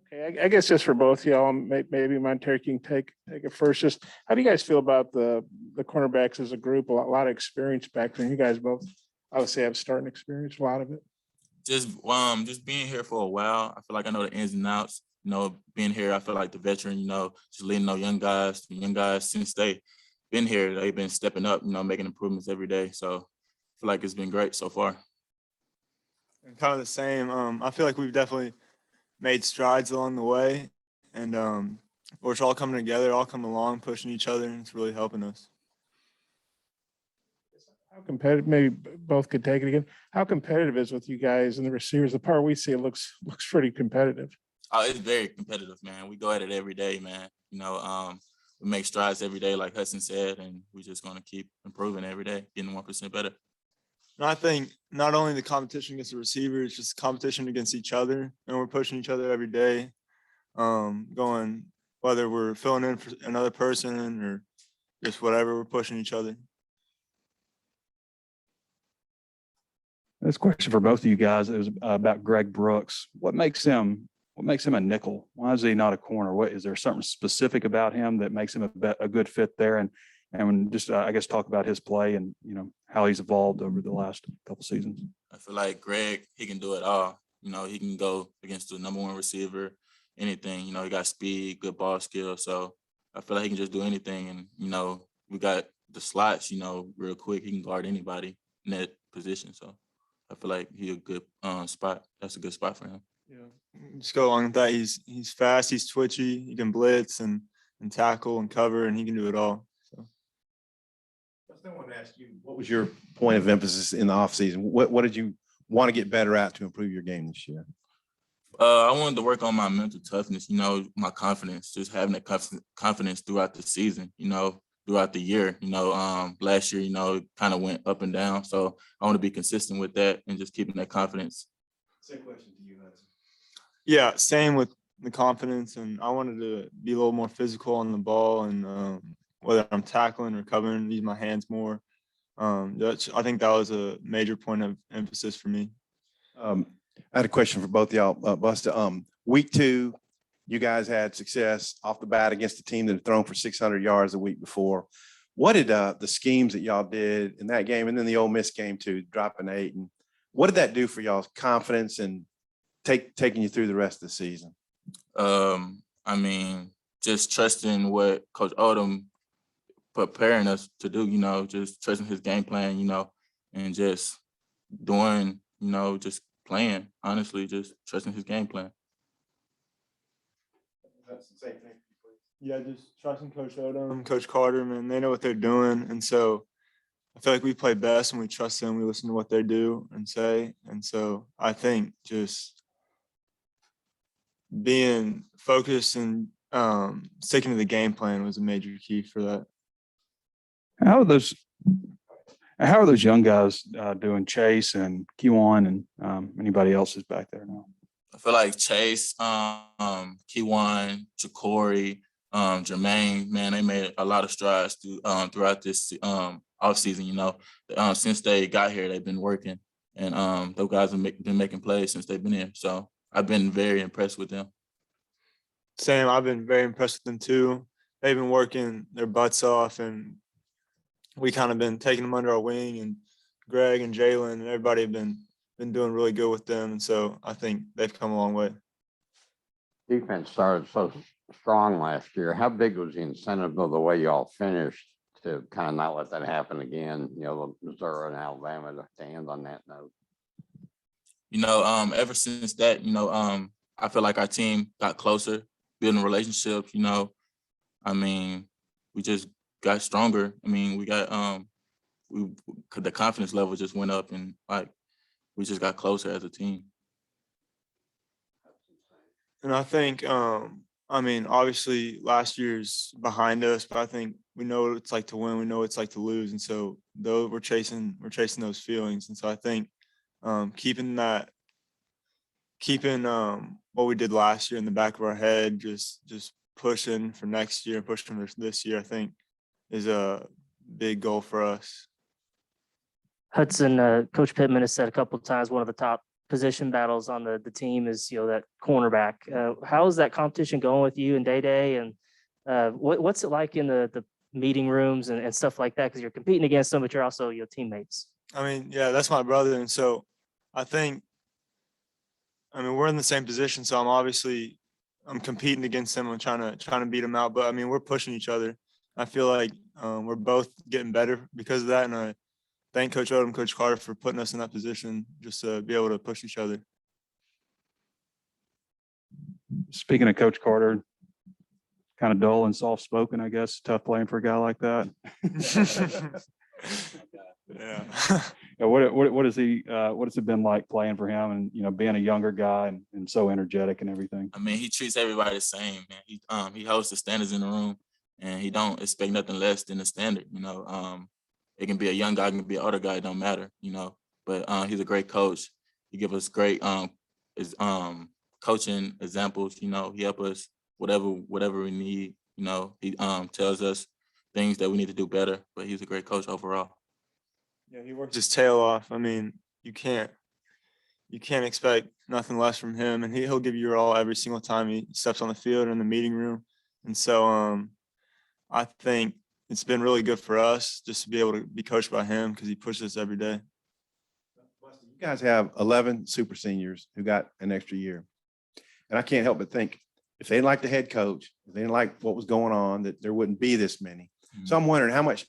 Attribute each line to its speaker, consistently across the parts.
Speaker 1: Okay, I guess just for both y'all, maybe Montaric can take it first. Just how do you guys feel about the cornerbacks as a group? A lot of experience back then. You guys both obviously have starting experience, a lot of it.
Speaker 2: Just being here for a while, I feel like I know the ins and outs. Being here, I feel like the veteran, just leading those young guys since they been here, they've been stepping up, making improvements every day. So I feel like it's been great so far.
Speaker 3: And kind of the same. I feel like we've definitely made strides along the way, and we're all coming together, all coming along, pushing each other, and it's really helping us.
Speaker 1: How competitive? Maybe both could take it again. How competitive is with you guys and the receivers? The part we see, it looks pretty competitive.
Speaker 2: Oh, it's very competitive, man. We go at it every day, man. We make strides every day, like Hudson said, and we're just going to keep improving every day, getting 1% better.
Speaker 3: And I think not only the competition against the receivers, just competition against each other, and we're pushing each other every day, going whether we're filling in for another person or just whatever, we're pushing each other.
Speaker 4: This question for both of you guys is about Greg Brooks. What makes him a nickel? Why is he not a corner? What is there something specific about him that makes him a good fit there? And just I guess talk about his play and how he's evolved over the last couple seasons.
Speaker 2: I feel like Greg, he can do it all. He can go against the number one receiver, anything. He got speed, good ball skill. So I feel like he can just do anything. And we got the slots. Real quick, he can guard anybody in that position. So I feel like he's a good spot. That's a good spot for him.
Speaker 3: Yeah, just go along with that. He's fast. He's twitchy. He can blitz and tackle and cover, and he can do it all. So.
Speaker 5: I want to ask you, what was your point of emphasis in the offseason? What did you want to get better at to improve your game this year?
Speaker 2: I wanted to work on my mental toughness, my confidence, just having that confidence throughout the season, throughout the year. Last year, it kind of went up and down. So I want to be consistent with that and just keeping that confidence.
Speaker 5: Same question to you, Hudson.
Speaker 3: Yeah, same with the confidence. And I wanted to be a little more physical on the ball, and whether I'm tackling or covering, use my hands more. I think that was a major point of emphasis for me.
Speaker 5: I had a question for both of y'all, Busta. Week 2, you guys had success off the bat against a team that had thrown for 600 yards the week before. What did the schemes that y'all did in that game, and then the Ole Miss game too, dropping 8, and what did that do for y'all's confidence and taking you through the rest of the season?
Speaker 2: Just trusting what Coach Odom preparing us to do, just trusting his game plan, and just doing, just playing, honestly, just trusting his game plan.
Speaker 5: That's the same thing.
Speaker 3: Yeah, just trusting Coach Odom, Coach Carter, man. They know what they're doing. And so I feel like we play best when we trust them. We listen to what they do and say. And so I think just being focused and sticking to the game plan was a major key for that.
Speaker 4: How are those young guys doing? Chase and Kewan and anybody else is back there now?
Speaker 2: I feel like Chase, Kewan, Ja'Cory, Jermaine, man, they made a lot of strides throughout this offseason. Since they got here, they've been working, and those guys have been making plays since they've been here. So I've been very impressed with them.
Speaker 3: Same, I've been very impressed with them too. They've been working their butts off, and we kind of been taking them under our wing, and Greg and Jalen and everybody have been doing really good with them. And so I think they've come a long way.
Speaker 6: Defense started so strong last year. How big was the incentive of the way y'all finished to kind of not let that happen again? Missouri and Alabama to end on that note.
Speaker 2: Ever since that, I feel like our team got closer, building relationships. We just got stronger. We got the confidence level just went up, and we just got closer as a team.
Speaker 3: And I think, obviously last year's behind us, but I think we know what it's like to win. We know what it's like to lose. And so though we're chasing those feelings. And so I think keeping what we did last year in the back of our head, just pushing for next year, pushing for this year, I think is a big goal for us.
Speaker 7: Hudson, Coach Pittman has said a couple of times one of the top position battles on the team is, that cornerback. How is that competition going with you and Day? And what's it like in the meeting rooms and stuff like that? Because you're competing against them, but you're also your teammates.
Speaker 3: I mean, yeah, that's my brother. And so I think, we're in the same position. So I'm competing against him and trying to beat him out. But I mean, we're pushing each other. I feel like we're both getting better because of that. And I thank Coach Odom, Coach Carter for putting us in that position just to be able to push each other.
Speaker 4: Speaking of Coach Carter, kind of dull and soft spoken, I guess. Tough playing for a guy like that.
Speaker 3: Yeah.
Speaker 4: Yeah, what has it been like playing for him and, being a younger guy and so energetic and everything?
Speaker 2: I mean, he treats everybody the same, man. He holds the standards in the room, and he don't expect nothing less than the standard. It can be a young guy, it can be an older guy, it don't matter, But he's a great coach. He give us great coaching examples. He help us whatever we need. He tells us things that we need to do better. But he's a great coach overall.
Speaker 3: Yeah, he works his tail off. I mean, you can't expect nothing less from him, and he'll give you your all every single time he steps on the field or in the meeting room. And so I think it's been really good for us just to be able to be coached by him because he pushes us every day.
Speaker 5: You guys have 11 super seniors who got an extra year. And I can't help but think if they didn't like the head coach, if they didn't like what was going on, that there wouldn't be this many.
Speaker 2: Mm-hmm.
Speaker 5: So I'm wondering how much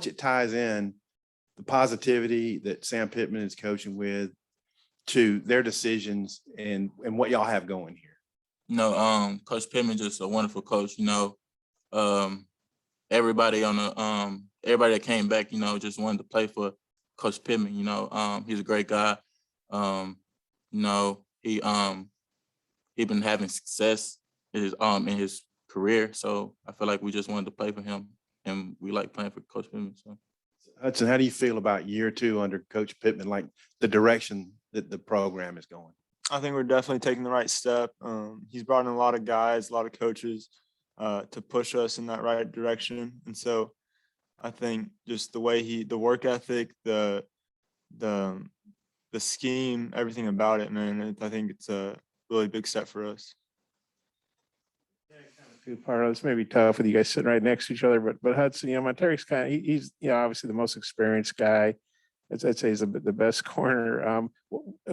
Speaker 5: it ties in the positivity that Sam Pittman is coaching with to their decisions and what y'all have going here.
Speaker 2: Coach Pittman just a wonderful coach. Everybody everybody that came back, just wanted to play for Coach Pittman. He's a great guy. He been having success in his career, so I feel like we just wanted to play for him, and we like playing for Coach Pittman. So.
Speaker 5: Hudson, how do you feel about year 2 under Coach Pittman, like the direction that the program is going?
Speaker 3: I think we're definitely taking the right step. He's brought in a lot of guys, a lot of coaches to push us in that right direction. And so I think just the way the work ethic, the scheme, everything about it, man, I think it's a really big step for us.
Speaker 1: Part of this may be tough with you guys sitting right next to each other, but Hudson, Montaric's he's obviously the most experienced guy. I'd say he's the best corner.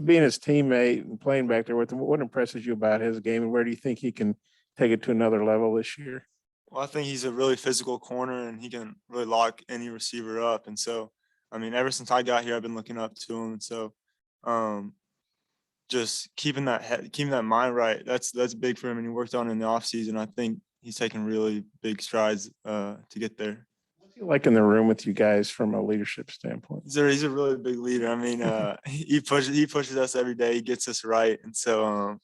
Speaker 1: Being his teammate and playing back there with him, what impresses you about his game, and where do you think he can take it to another level this year?
Speaker 3: Well, I think he's a really physical corner, and he can really lock any receiver up. And so, ever since I got here, I've been looking up to him. And so, just keeping that mind right, that's big for him, and he worked on it in the offseason. I think he's taking really big strides to get there.
Speaker 1: What's he like in the room with you guys from a leadership standpoint?
Speaker 3: He's a really big leader. He pushes us every day. He gets us right, and so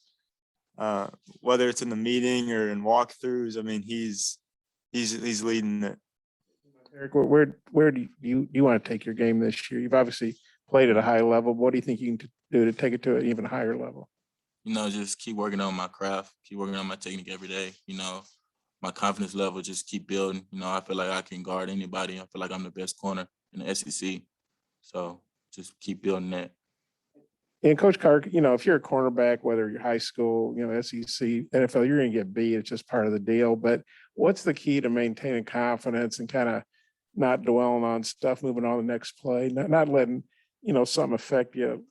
Speaker 3: whether it's in the meeting or in walkthroughs, he's leading it.
Speaker 1: Eric, where do you want to take your game this year? You've obviously played at a high level. What do you think you can do to take it to an even higher level?
Speaker 2: Just keep working on my craft, keep working on my technique every day. My confidence level, just keep building. I feel like I can guard anybody. I feel like I'm the best corner in the SEC. So just keep building that.
Speaker 1: And Coach Clark, if you're a cornerback, whether you're high school, SEC, NFL, you're going to get beat. It's just part of the deal. But what's the key to maintaining confidence and kind of not dwelling on stuff, moving on to the next play, not letting, something affect you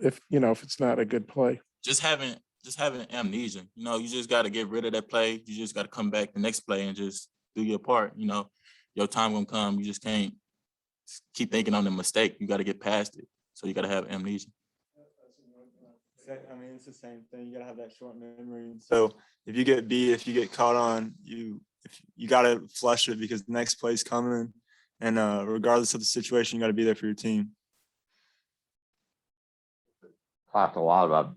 Speaker 1: if it's not a good play?
Speaker 2: Just having amnesia. You just got to get rid of that play. You just got to come back the next play and just do your part. Your time gonna come. You just can't keep thinking on the mistake. You got to get past it. So you got to have amnesia.
Speaker 3: It's the same thing. You got to have that short memory. So if you get beat, if you get caught on, you got to flush it because the next play's coming. And regardless of the situation, you got to be there for your team.
Speaker 6: Talked a lot about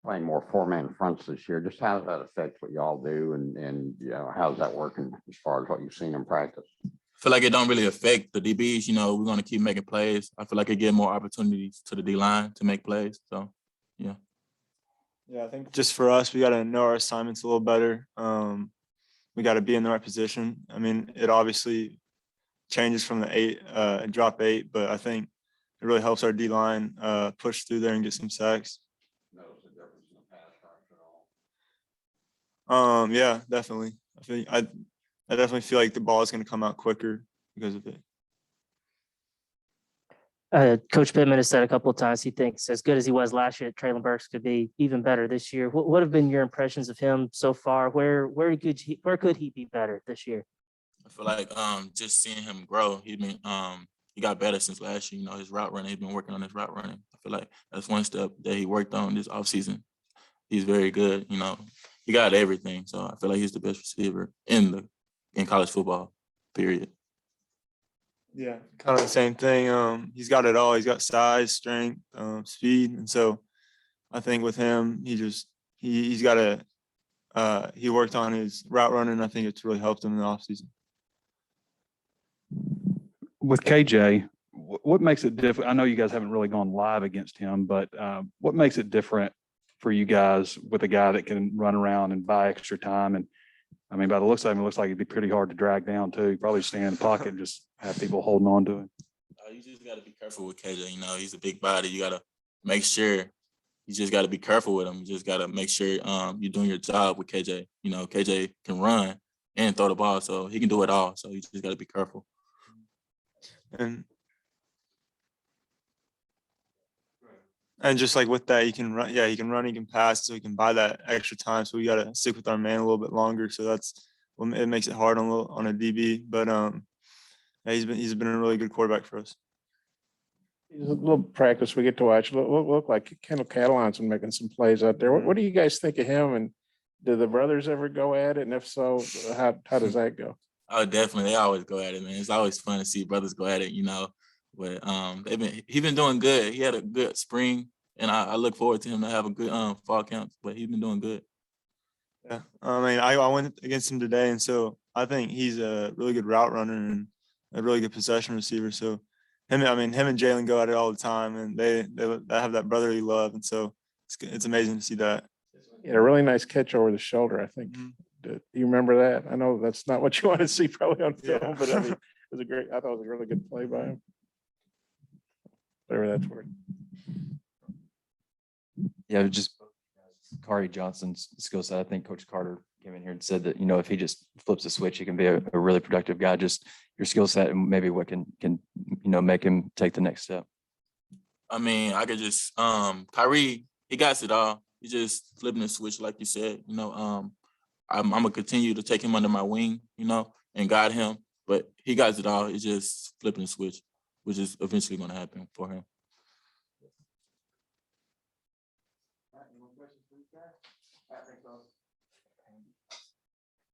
Speaker 6: playing more 4-man fronts this year. Just how does that affect what y'all do, and how's that working as far as what you've seen in practice?
Speaker 2: I feel like it don't really affect the DBs. We're going to keep making plays. I feel like it gives more opportunities to the D-line to make plays. So, yeah.
Speaker 3: Yeah, I think just for us, we got to know our assignments a little better. We got to be in the right position. It obviously changes from the drop 8, but I think it really helps our D-line push through there and get some sacks. Yeah, definitely. I definitely feel like the ball is going to come out quicker because of it.
Speaker 7: Coach Pittman has said a couple of times he thinks as good as he was last year, Traylon Burks could be even better this year. What have been your impressions of him so far? Where could he be better this year?
Speaker 2: I feel like just seeing him grow, he got better since last year. You know, his route running, he's been working on his route running. I feel like that's one step that he worked on this offseason. He's very good. You know, he got everything. So I feel like he's the best receiver in college football, period.
Speaker 3: Yeah, kind of the same thing. He's got it all. He's got size, strength, speed, and so I think with him, he's got he worked on his route running. I think it's really helped him in the offseason.
Speaker 4: With KJ, what makes it different? I know you guys haven't really gone live against him, but what makes it different for you guys with a guy that can run around and buy extra time? And I mean, by the looks of him, it looks like it'd be pretty hard to drag down too. He'd probably stand in the pocket and just have people holding on to him.
Speaker 2: You just got to be careful with KJ. You know, he's a big body. You got to make sure. You just got to be careful with him. You just got to make sure you're doing your job with KJ. You know, KJ can run and throw the ball, so he can do it all. So you just got to be careful.
Speaker 3: And just like with that, he can run. Yeah, he can run. He can pass, so he can buy that extra time. So we got to stick with our man a little bit longer. So it makes it hard on a DB. But yeah, he's been a really good quarterback for us.
Speaker 1: There's a little practice we get to watch. Look like Kendall Catalan's been making some plays out there. What do you guys think of him? And do the brothers ever go at it? And if so, how does that go?
Speaker 2: Oh, definitely. They always go at it, man. It's always fun to see brothers go at it, you know. But he's been doing good. He had a good spring, and I look forward to him to have a good fall camp. But he's been doing good.
Speaker 3: Yeah, I mean, I went against him today, and so I think he's a really good route runner and a really good possession receiver. So him and Jalen go at it all the time, and they have that brotherly love, and so it's amazing to see that.
Speaker 1: Yeah, a really nice catch over the shoulder, I think.
Speaker 3: Mm-hmm.
Speaker 1: Do you remember that? I know that's not what you want to see probably on film,
Speaker 3: Yeah.
Speaker 1: but I mean, I thought it was a really good play by him. Whatever that's worth.
Speaker 8: Yeah, just Kari Johnson's skill set. I think Coach Carter came in here and said that, you know, if he just flips a switch, he can be a really productive guy. Just your skill set and maybe what can make him take the next step.
Speaker 2: I mean, I could just Kyrie, he got it all. He just flipping the switch, like you said. You know, I'm gonna continue to take him under my wing, you know, and guide him. But he got it all. It's just flipping the switch, which is eventually gonna happen for him.